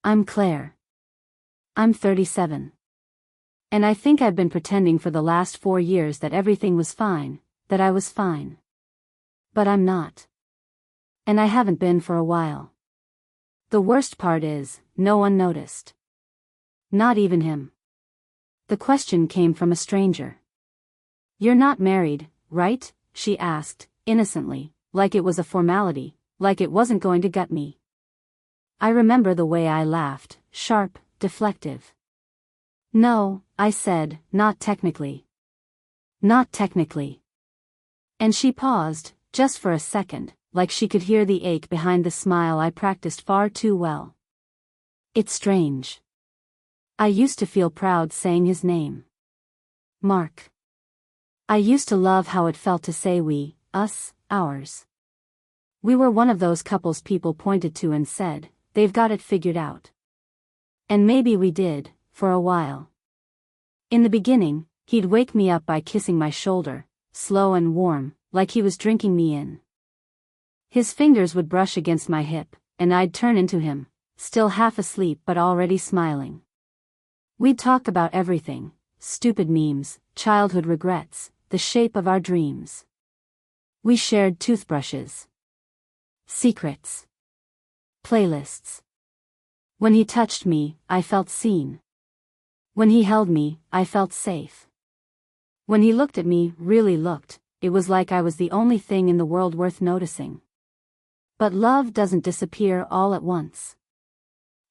I'm Claire. I'm 37. And I think I've been pretending for the last 4 years that everything was fine, that I was fine. But I'm not. And I haven't been for a while. The worst part is, no one noticed. Not even him. The question came from a stranger. "You're not married, right?" she asked, innocently, like it was a formality, like it wasn't going to gut me. I remember the way I laughed, sharp, deflective. "No," I said, "not technically. Not technically." And she paused, just for a second, like she could hear the ache behind the smile I practiced far too well. It's strange. I used to feel proud saying his name. Mark. I used to love how it felt to say we, us, ours. We were one of those couples people pointed to and said, they've got it figured out. And maybe we did, for a while. In the beginning, he'd wake me up by kissing my shoulder, slow and warm, like he was drinking me in. His fingers would brush against my hip, and I'd turn into him, still half asleep but already smiling. We'd talk about everything, stupid memes, childhood regrets, the shape of our dreams. We shared toothbrushes. Secrets. Playlists. When he touched me, I felt seen. When he held me, I felt safe. When he looked at me, really looked, it was like I was the only thing in the world worth noticing. But love doesn't disappear all at once.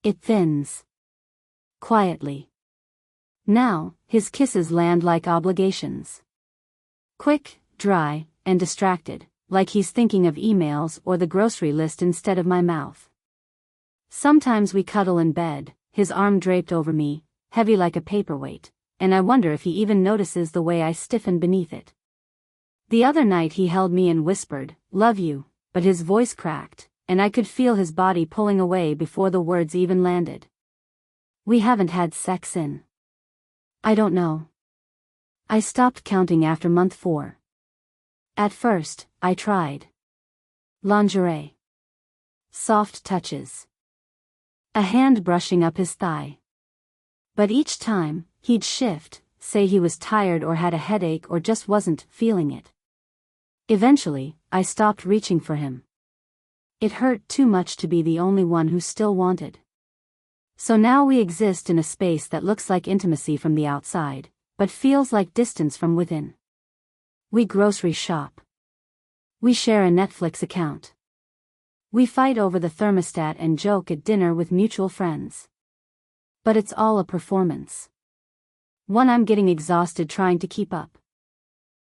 It thins. Quietly. Now, his kisses land like obligations. Quick, dry, and distracted, like he's thinking of emails or the grocery list instead of my mouth. Sometimes we cuddle in bed, his arm draped over me, heavy like a paperweight, and I wonder if he even notices the way I stiffen beneath it. The other night he held me and whispered, "Love you," but his voice cracked, and I could feel his body pulling away before the words even landed. We haven't had sex in. I don't know. I stopped counting after month 4. At first, I tried. Lingerie. Soft touches. A hand brushing up his thigh. But each time, he'd shift, say he was tired or had a headache or just wasn't feeling it. Eventually, I stopped reaching for him. It hurt too much to be the only one who still wanted. So now we exist in a space that looks like intimacy from the outside, but feels like distance from within. We grocery shop. We share a Netflix account. We fight over the thermostat and joke at dinner with mutual friends. But it's all a performance. One I'm getting exhausted trying to keep up.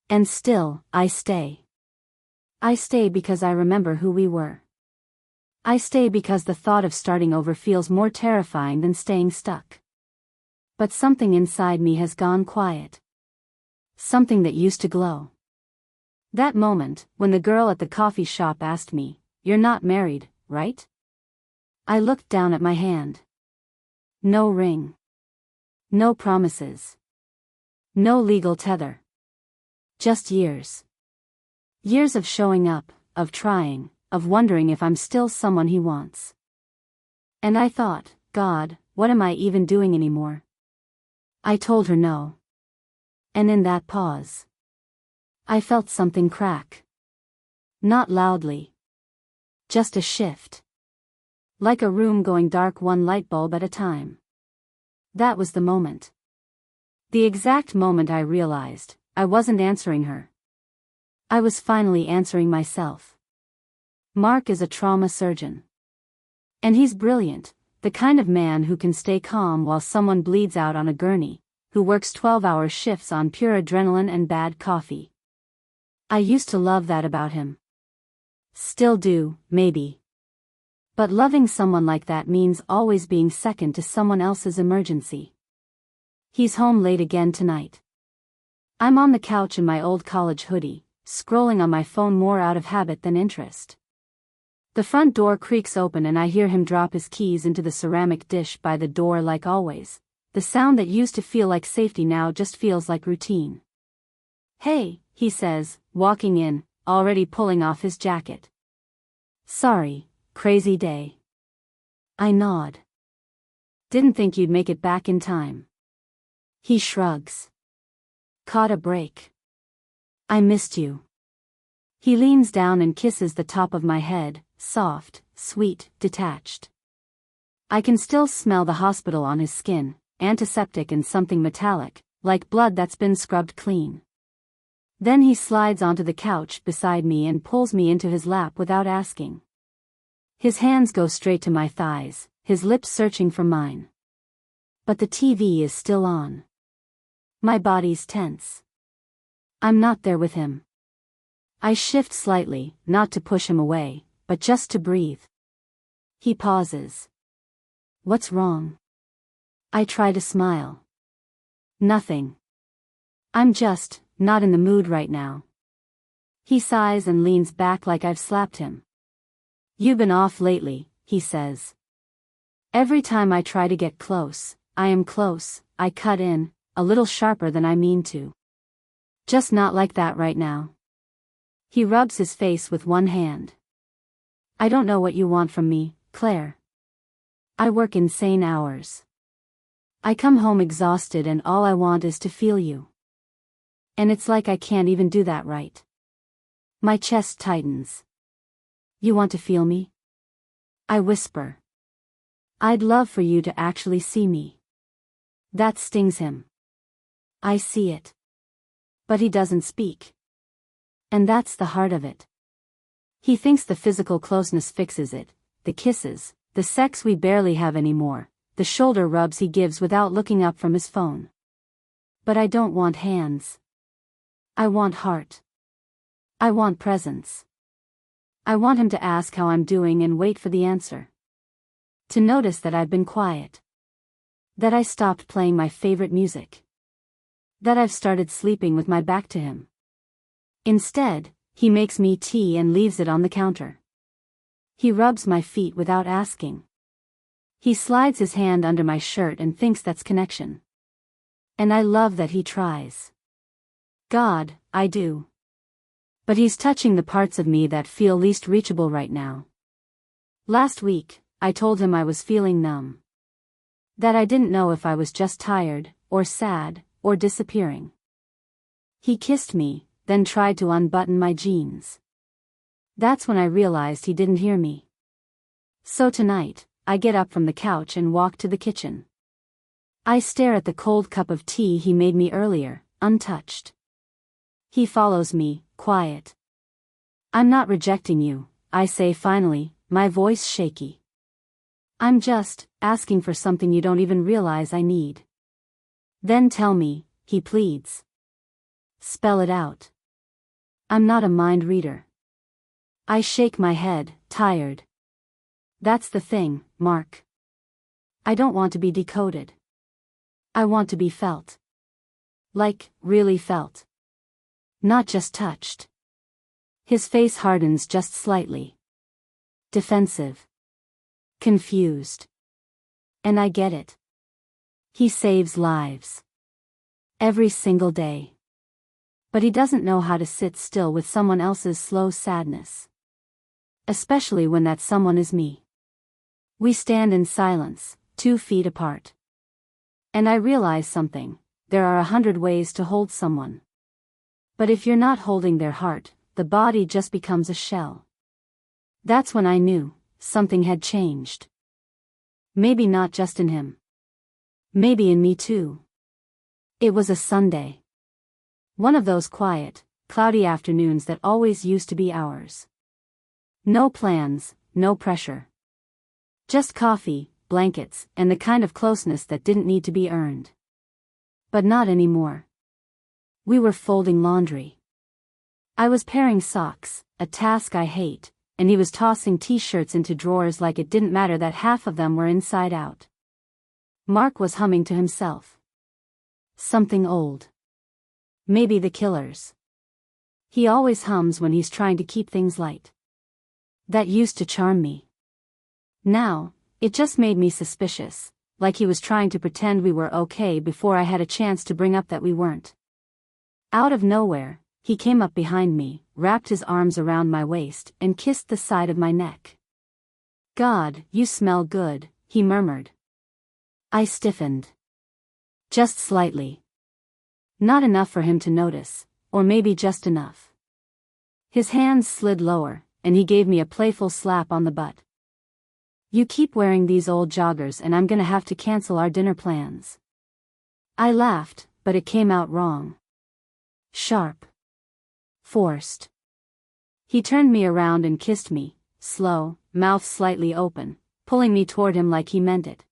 And still, I stay. I stay because I remember who we were. I stay because the thought of starting over feels more terrifying than staying stuck. But something inside me has gone quiet. Something that used to glow. That moment, when the girl at the coffee shop asked me, "You're not married, right?" I looked down at my hand. No ring. No promises. No legal tether. Just years. Years of showing up, of trying, of wondering if I'm still someone he wants. And I thought, God, what am I even doing anymore? I told her no. And in that pause, I felt something crack. Not loudly. Just a shift. Like a room going dark one light bulb at a time. That was the moment. The exact moment I realized, I wasn't answering her. I was finally answering myself. Mark is a trauma surgeon. And he's brilliant, the kind of man who can stay calm while someone bleeds out on a gurney, who works 12-hour shifts on pure adrenaline and bad coffee. I used to love that about him. Still do, maybe. But loving someone like that means always being second to someone else's emergency. He's home late again tonight. I'm on the couch in my old college hoodie, scrolling on my phone more out of habit than interest. The front door creaks open and I hear him drop his keys into the ceramic dish by the door like always. The sound that used to feel like safety now just feels like routine. "Hey," he says, walking in, already pulling off his jacket. "Sorry, crazy day." I nod. Didn't think you'd make it back in time. He shrugs. Caught a break. I missed you. He leans down and kisses the top of my head, soft, sweet, detached. I can still smell the hospital on his skin, antiseptic and something metallic, like blood that's been scrubbed clean. Then he slides onto the couch beside me and pulls me into his lap without asking. His hands go straight to my thighs, his lips searching for mine. But the TV is still on. My body's tense. I'm not there with him. I shift slightly, not to push him away, but just to breathe. He pauses. What's wrong? I try to smile. Nothing. I'm just not in the mood right now. He sighs and leans back like I've slapped him. You've been off lately, he says. Every time I try to get close, I am close, I cut in, a little sharper than I mean to. Just not like that right now. He rubs his face with one hand. I don't know what you want from me, Claire. I work insane hours. I come home exhausted and all I want is to feel you. And it's like I can't even do that right. My chest tightens. You want to feel me? I whisper. I'd love for you to actually see me. That stings him. I see it. But he doesn't speak. And that's the heart of it. He thinks the physical closeness fixes it, the kisses, the sex we barely have anymore, the shoulder rubs he gives without looking up from his phone. But I don't want hands. I want heart. I want presence. I want him to ask how I'm doing and wait for the answer. To notice that I've been quiet. That I stopped playing my favorite music. That I've started sleeping with my back to him. Instead, he makes me tea and leaves it on the counter. He rubs my feet without asking. He slides his hand under my shirt and thinks that's connection. And I love that he tries. God, I do. But he's touching the parts of me that feel least reachable right now. Last week, I told him I was feeling numb. That I didn't know if I was just tired, or sad, or disappearing. He kissed me, then tried to unbutton my jeans. That's when I realized he didn't hear me. So tonight, I get up from the couch and walk to the kitchen. I stare at the cold cup of tea he made me earlier, untouched. He follows me, quiet. I'm not rejecting you, I say finally, my voice shaky. I'm just asking for something you don't even realize I need. Then tell me, he pleads. Spell it out. I'm not a mind reader. I shake my head, tired. That's the thing, Mark. I don't want to be decoded. I want to be felt. Like, really felt. Not just touched. His face hardens just slightly. Defensive. Confused. And I get it. He saves lives. Every single day. But he doesn't know how to sit still with someone else's slow sadness. Especially when that someone is me. We stand in silence, 2 feet apart. And I realize something, there are 100 ways to hold someone. But if you're not holding their heart, the body just becomes a shell. That's when I knew, something had changed. Maybe not just in him. Maybe in me too. It was a Sunday. One of those quiet, cloudy afternoons that always used to be ours. No plans, no pressure. Just coffee, blankets, and the kind of closeness that didn't need to be earned. But not anymore. We were folding laundry. I was pairing socks, a task I hate, and he was tossing t-shirts into drawers like it didn't matter that half of them were inside out. Mark was humming to himself. Something old. Maybe The Killers. He always hums when he's trying to keep things light. That used to charm me. Now, it just made me suspicious, like he was trying to pretend we were okay before I had a chance to bring up that we weren't. Out of nowhere, he came up behind me, wrapped his arms around my waist, and kissed the side of my neck. God, you smell good, he murmured. I stiffened. Just slightly. Not enough for him to notice, or maybe just enough. His hands slid lower, and he gave me a playful slap on the butt. You keep wearing these old joggers and I'm gonna have to cancel our dinner plans. I laughed, but it came out wrong. Sharp. Forced. He turned me around and kissed me, slow, mouth slightly open, pulling me toward him like he meant it.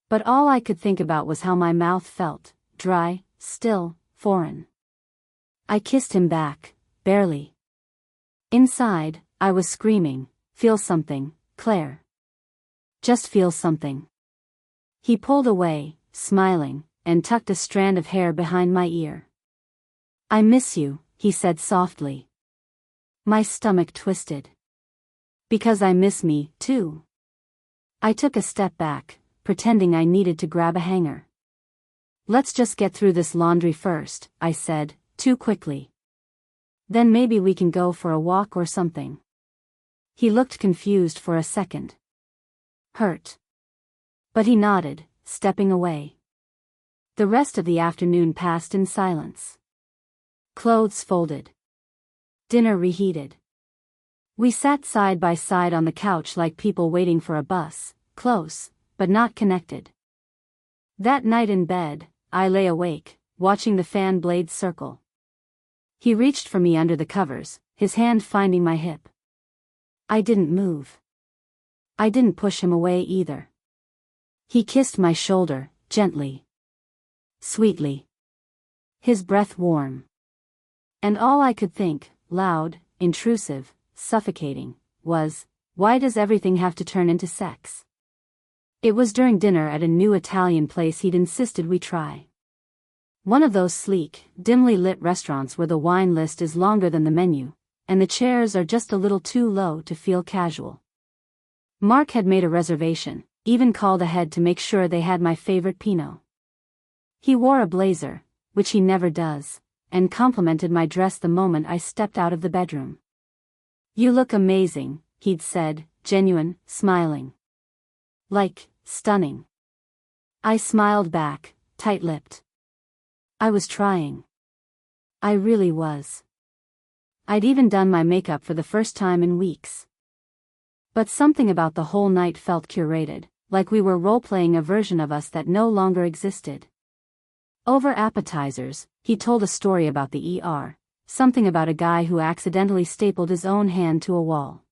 But all I could think about was how my mouth felt, dry, still, foreign. I kissed him back, barely. Inside, I was screaming, feel something, Claire. Just feel something. He pulled away, smiling, and tucked a strand of hair behind my ear. I miss you, he said softly. My stomach twisted. Because I miss me, too. I took a step back, pretending I needed to grab a hanger. Let's just get through this laundry first, I said, too quickly. Then maybe we can go for a walk or something. He looked confused for a second. Hurt. But he nodded, stepping away. The rest of the afternoon passed in silence. Clothes folded. Dinner reheated. We sat side by side on the couch like people waiting for a bus, close, but not connected. That night in bed, I lay awake, watching the fan blades circle. He reached for me under the covers, his hand finding my hip. I didn't move. I didn't push him away either. He kissed my shoulder, gently. Sweetly. His breath warm. And all I could think, loud, intrusive, suffocating, was, why does everything have to turn into sex? It was during dinner at a new Italian place he'd insisted we try. One of those sleek, dimly lit restaurants where the wine list is longer than the menu, and the chairs are just a little too low to feel casual. Mark had made a reservation, even called ahead to make sure they had my favorite Pinot. He wore a blazer, which he never does, and complimented my dress the moment I stepped out of the bedroom. You look amazing, he'd said, genuine, smiling. Like, stunning. I smiled back, tight-lipped. I was trying. I really was. I'd even done my makeup for the first time in weeks. But something about the whole night felt curated, like we were role-playing a version of us that no longer existed. Over appetizers, he told a story about the ER, something about a guy who accidentally stapled his own hand to a wall.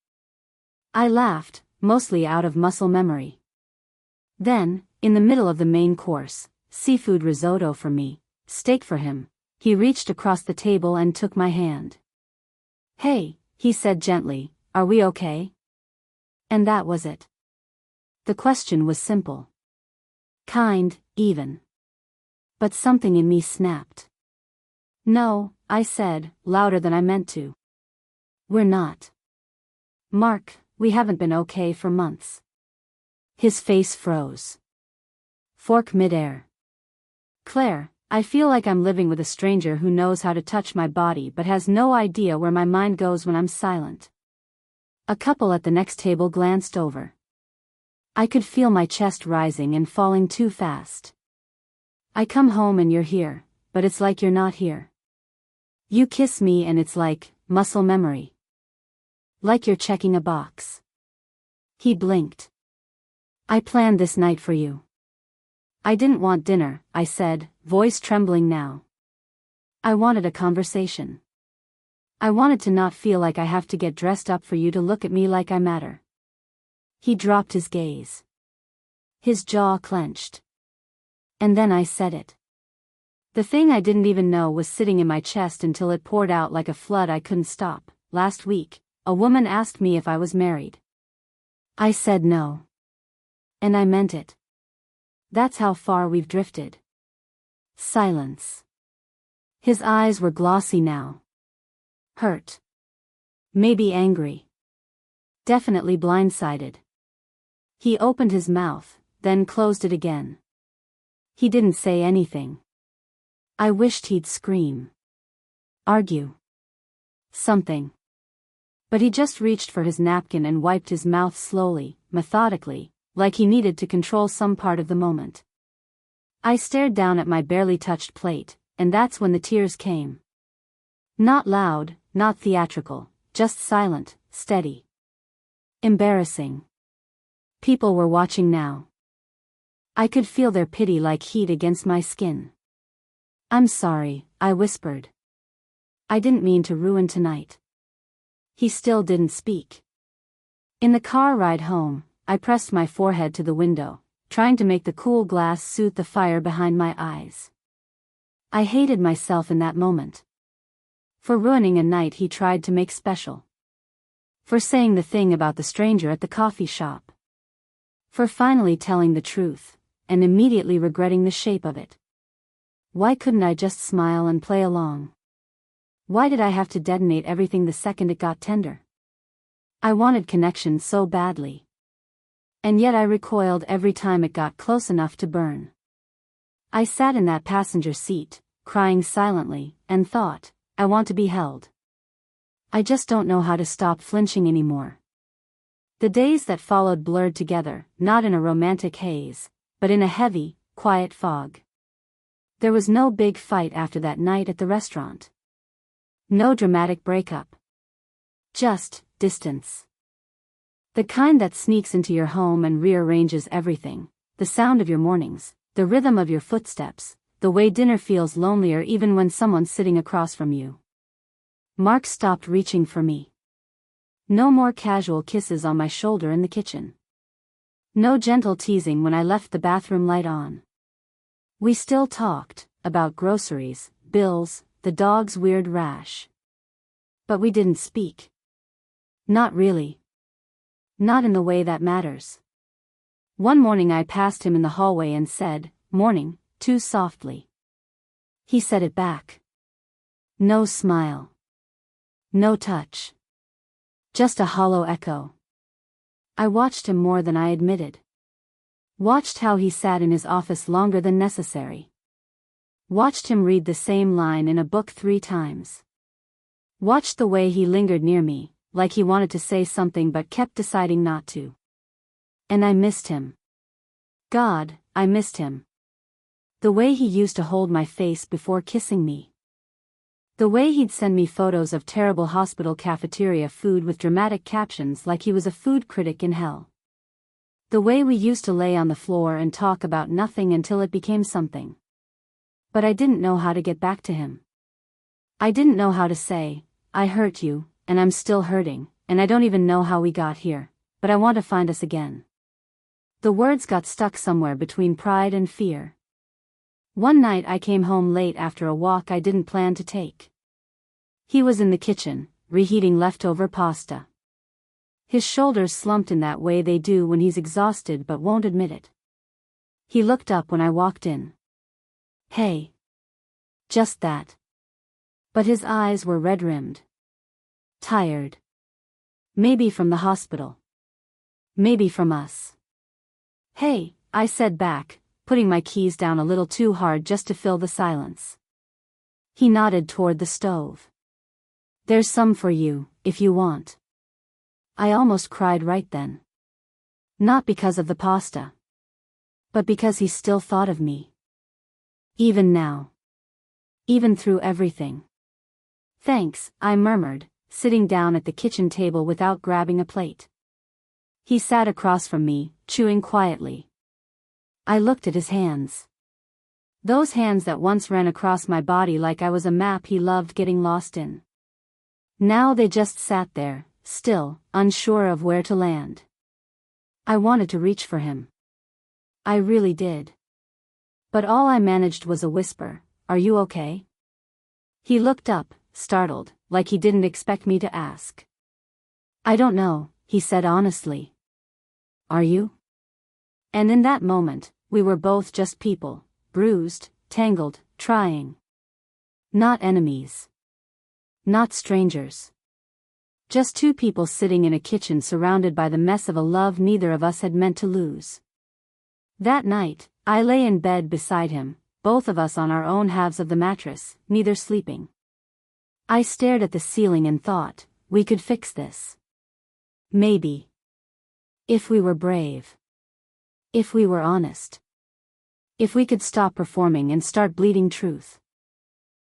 I laughed, mostly out of muscle memory. Then, in the middle of the main course, seafood risotto for me, steak for him, he reached across the table and took my hand. Hey, he said gently, are we okay? And that was it. The question was simple. Kind, even. But something in me snapped. No, I said, louder than I meant to. We're not. Mark, we haven't been okay for months. His face froze. Fork midair. Claire, I feel like I'm living with a stranger who knows how to touch my body but has no idea where my mind goes when I'm silent. A couple at the next table glanced over. I could feel my chest rising and falling too fast. I come home and you're here, but it's like you're not here. You kiss me and it's like, muscle memory. Like you're checking a box. He blinked. I planned this night for you. I didn't want dinner, I said, voice trembling now. I wanted a conversation. I wanted to not feel like I have to get dressed up for you to look at me like I matter. He dropped his gaze. His jaw clenched. And then I said it. The thing I didn't even know was sitting in my chest until it poured out like a flood I couldn't stop. Last week, a woman asked me if I was married. I said no. And I meant it. That's how far we've drifted. Silence. His eyes were glossy now. Hurt. Maybe angry. Definitely blindsided. He opened his mouth, then closed it again. He didn't say anything. I wished he'd scream. Argue. Something. But he just reached for his napkin and wiped his mouth slowly, methodically, like he needed to control some part of the moment. I stared down at my barely touched plate, and that's when the tears came. Not loud, not theatrical, just silent, steady. Embarrassing. People were watching now. I could feel their pity like heat against my skin. "I'm sorry," I whispered. "I didn't mean to ruin tonight." He still didn't speak. In the car ride home, I pressed my forehead to the window, trying to make the cool glass soothe the fire behind my eyes. I hated myself in that moment. For ruining a night he tried to make special. For saying the thing about the stranger at the coffee shop. For finally telling the truth, and immediately regretting the shape of it. Why couldn't I just smile and play along? Why did I have to detonate everything the second it got tender? I wanted connection so badly. And yet I recoiled every time it got close enough to burn. I sat in that passenger seat, crying silently, and thought, I want to be held. I just don't know how to stop flinching anymore. The days that followed blurred together, not in a romantic haze, but in a heavy, quiet fog. There was no big fight after that night at the restaurant. No dramatic breakup. Just distance. The kind that sneaks into your home and rearranges everything, the sound of your mornings, the rhythm of your footsteps, the way dinner feels lonelier even when someone's sitting across from you. Mark stopped reaching for me. No more casual kisses on my shoulder in the kitchen. No gentle teasing when I left the bathroom light on. We still talked, about groceries, bills, the dog's weird rash. But we didn't speak. Not really. Not in the way that matters. One morning I passed him in the hallway and said, "Morning," too softly. He said it back. No smile. No touch. Just a hollow echo. I watched him more than I admitted. Watched how he sat in his office longer than necessary. Watched him read the same line in a book 3 times. Watched the way he lingered near me, like he wanted to say something but kept deciding not to. And I missed him. God, I missed him. The way he used to hold my face before kissing me. The way he'd send me photos of terrible hospital cafeteria food with dramatic captions like he was a food critic in hell. The way we used to lay on the floor and talk about nothing until it became something. But I didn't know how to get back to him. I didn't know how to say, "I hurt you, and I'm still hurting, and I don't even know how we got here, but I want to find us again." The words got stuck somewhere between pride and fear. One night I came home late after a walk I didn't plan to take. He was in the kitchen, reheating leftover pasta. His shoulders slumped in that way they do when he's exhausted but won't admit it. He looked up when I walked in. "Hey." Just that. But his eyes were red-rimmed. Tired. Maybe from the hospital. Maybe from us. "Hey," I said back, putting my keys down a little too hard just to fill the silence. He nodded toward the stove. "There's some for you, if you want." I almost cried right then. Not because of the pasta. But because he still thought of me. Even now. Even through everything. "Thanks," I murmured, sitting down at the kitchen table without grabbing a plate. He sat across from me, chewing quietly. I looked at his hands. Those hands that once ran across my body like I was a map he loved getting lost in. Now they just sat there, still, unsure of where to land. I wanted to reach for him. I really did. But all I managed was a whisper, "Are you okay?" He looked up, startled, like he didn't expect me to ask. "I don't know," he said honestly. "Are you?" And in that moment, we were both just people, bruised, tangled, trying. Not enemies. Not strangers. Just 2 people sitting in a kitchen surrounded by the mess of a love neither of us had meant to lose. That night, I lay in bed beside him, both of us on our own halves of the mattress, neither sleeping. I stared at the ceiling and thought, we could fix this. Maybe. If we were brave. If we were honest. If we could stop performing and start bleeding truth.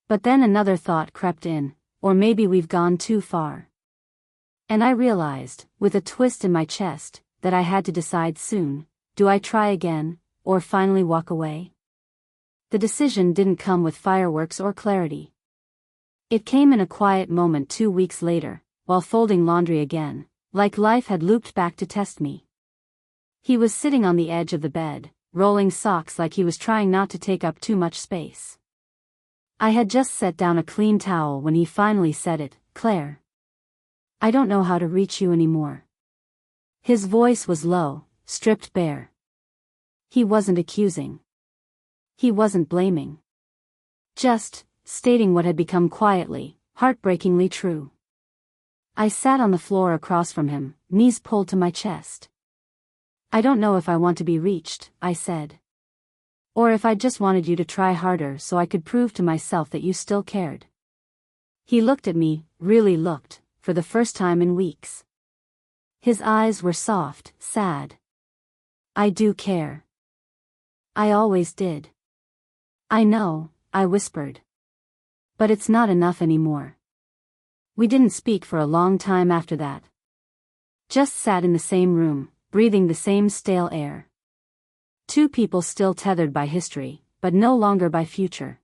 But then another thought crept in, or maybe we've gone too far. And I realized, with a twist in my chest, that I had to decide soon, do I try again, or finally walk away? The decision didn't come with fireworks or clarity. It came in a quiet moment 2 weeks later, while folding laundry again, like life had looped back to test me. He was sitting on the edge of the bed, rolling socks like he was trying not to take up too much space. I had just set down a clean towel when he finally said it, "Claire. I don't know how to reach you anymore." His voice was low, stripped bare. He wasn't accusing. He wasn't blaming. Just stating what had become quietly, heartbreakingly true. I sat on the floor across from him, knees pulled to my chest. "I don't know if I want to be reached," I said. "Or if I just wanted you to try harder so I could prove to myself that you still cared." He looked at me, really looked, for the first time in weeks. His eyes were soft, sad. "I do care. I always did." "I know," I whispered. "But it's not enough anymore." We didn't speak for a long time after that. Just sat in the same room, breathing the same stale air. Two people still tethered by history, but no longer by future.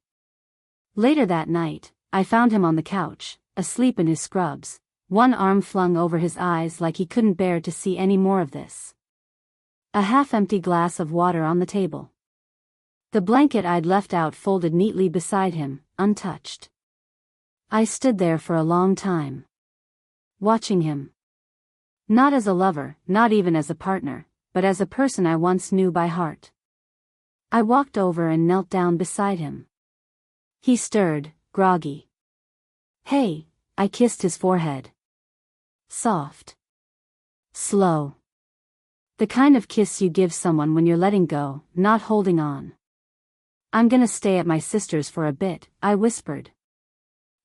Later that night, I found him on the couch, asleep in his scrubs, one arm flung over his eyes like he couldn't bear to see any more of this. A half-empty glass of water on the table. The blanket I'd left out folded neatly beside him, untouched. I stood there for a long time, watching him. Not as a lover, not even as a partner, but as a person I once knew by heart. I walked over and knelt down beside him. He stirred, groggy. "Hey," I kissed his forehead. Soft. Slow. The kind of kiss you give someone when you're letting go, not holding on. "I'm gonna stay at my sister's for a bit," I whispered.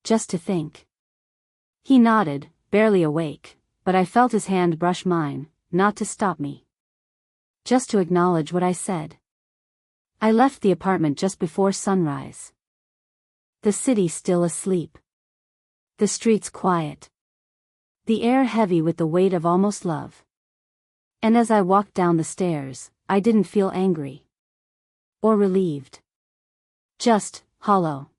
"Just to think." He nodded, barely awake, but I felt his hand brush mine, not to stop me. Just to acknowledge what I said. I left the apartment just before sunrise. The city still asleep. The streets quiet. The air heavy with the weight of almost love. And as I walked down the stairs, I didn't feel angry. Or relieved. Just hollow.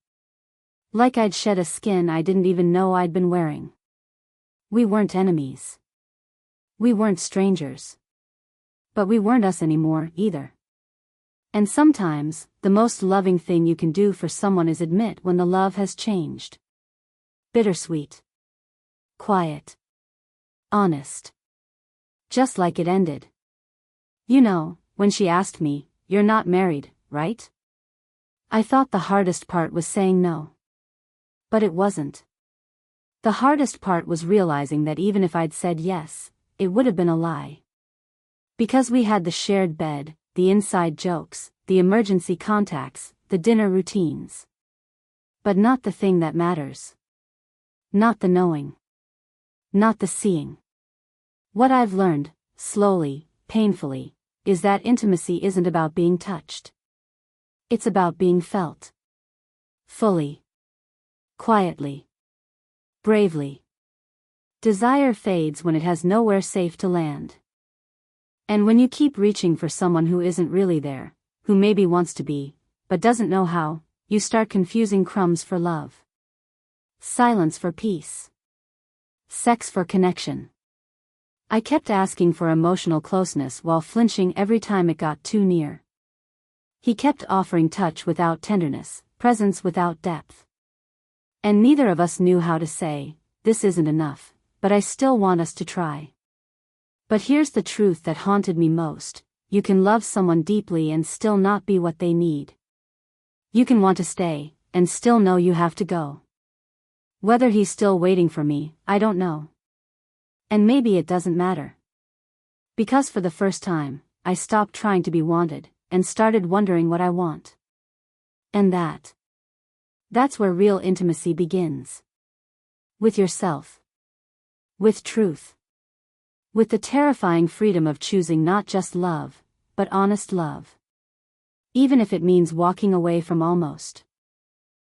Like I'd shed a skin I didn't even know I'd been wearing. We weren't enemies. We weren't strangers. But we weren't us anymore, either. And sometimes, the most loving thing you can do for someone is admit when the love has changed. Bittersweet. Quiet. Honest. Just like it ended. You know, when she asked me, "You're not married, right?" I thought the hardest part was saying no. But it wasn't. The hardest part was realizing that even if I'd said yes, it would have been a lie. Because we had the shared bed, the inside jokes, the emergency contacts, the dinner routines. But not the thing that matters. Not the knowing. Not the seeing. What I've learned, slowly, painfully, is that intimacy isn't about being touched. It's about being felt. Fully. Quietly. Bravely. Desire fades when it has nowhere safe to land. And when you keep reaching for someone who isn't really there, who maybe wants to be, but doesn't know how, you start confusing crumbs for love. Silence for peace. Sex for connection. I kept asking for emotional closeness while flinching every time it got too near. He kept offering touch without tenderness, presence without depth. And neither of us knew how to say, "This isn't enough, but I still want us to try." But here's the truth that haunted me most: you can love someone deeply and still not be what they need. You can want to stay, and still know you have to go. Whether he's still waiting for me, I don't know. And maybe it doesn't matter. Because for the first time, I stopped trying to be wanted, and started wondering what I want. And that's where real intimacy begins. With yourself. With truth. With the terrifying freedom of choosing not just love, but honest love. Even if it means walking away from almost.